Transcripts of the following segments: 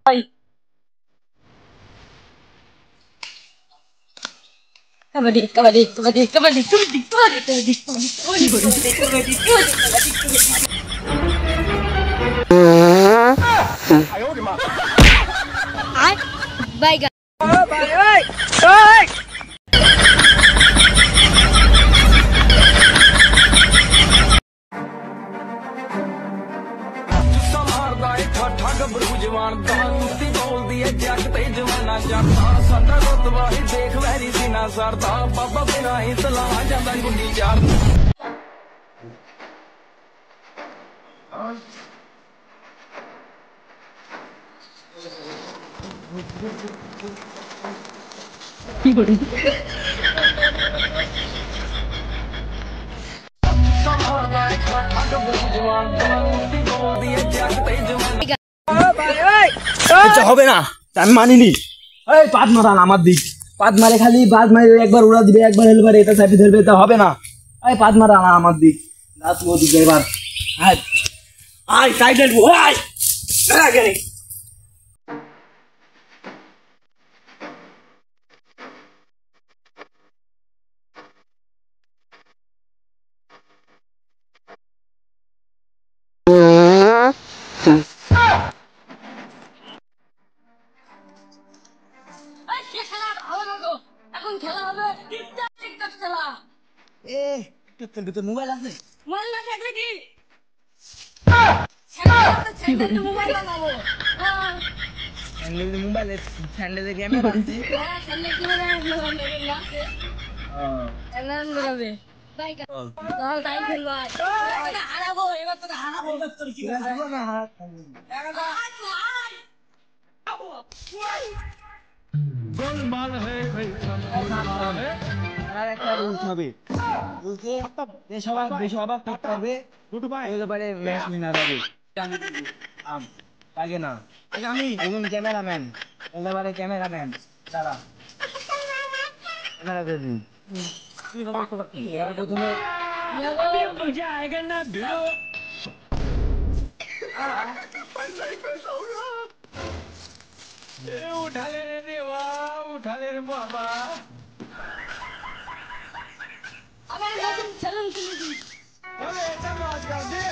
Ay. Kabaddi, kabaddi, kabaddi, kabaddi, kabaddi, kabaddi, kabaddi, kabaddi, kabaddi, kabaddi, kabaddi, kabaddi. Bye guys. ਠੱਗ ਬਰੂਜਵਾਨ ਦਾ ਕੁੱਤੀ ਬੋਲਦੀ ਐ ਜੱਗ ਤੇ ਜਵਾਨਾ ਜਾਂਦਾ ਸਾਡਾ ਰਤਬਾ ਹੀ ਦੇਖ ਵੈਰੀ ਸੀਨਾ ਸਰਦਾ ਬਾਬਾ ਬਿਨਾ ਹੀ ਤਲਾ ਜਾਂਦਾ ਗੁੰਡੀ ਚਾਰ ਕੀ ਬੜੀ হবে না আমি মানিনি এই পাত মারান আমার দিক পাত মারে খালি পাত মারে একবার উড়া দিবে একবার হেলবার এটা চাপি ধরবে এটা হবে না এই পাত মারা আমার দিক গাছ ও দিকে এবার আয় আয় সাইডে আয় আগে এখন খেলা হবে টিকটক টিকটক খেলা এ তো মোবাইল আছে মোবাইল না থাকলে কি স্যান্ডেল মোবাইল লাগাবো স্যান্ডেল মোবাইলে স্যান্ডেলের ক্যামেরা আছে স্যান্ডেল কি মানে আছে স্যান্ডেল লাগাবে তাই চল তাই খেলবো হারাবো এবার তো হারাবো তোর কি হাসবো না গোলমাল হয়ে আর একটা রুলস হবে রুলসে বেশি অবাক করতে হবে দুটো পায় এবারে ম্যাচ উইনার হবে আগে না আমি একজন ক্যামেরাম্যান এবারে ক্যামেরাম্যান দাঁড়া ক্যামেরা দে দিন তুই বাবা কোথা প্রথমে जाएगा ना दिलो उठा ले रे देवा उठा ले रे बाबा আমার নতুন চ্যানেল খুলেছি अरे समाज का दे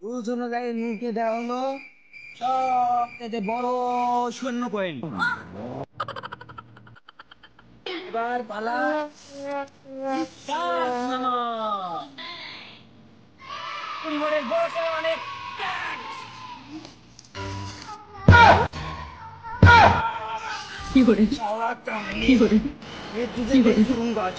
দুজনের গায়ে মুখে দেওয়া হলো সবথেকে বড় শূন্য পয়েন্ট এবার পালা পরিবারের বড় অনেক কি করে কি করে এই দুজন শুরু গাছ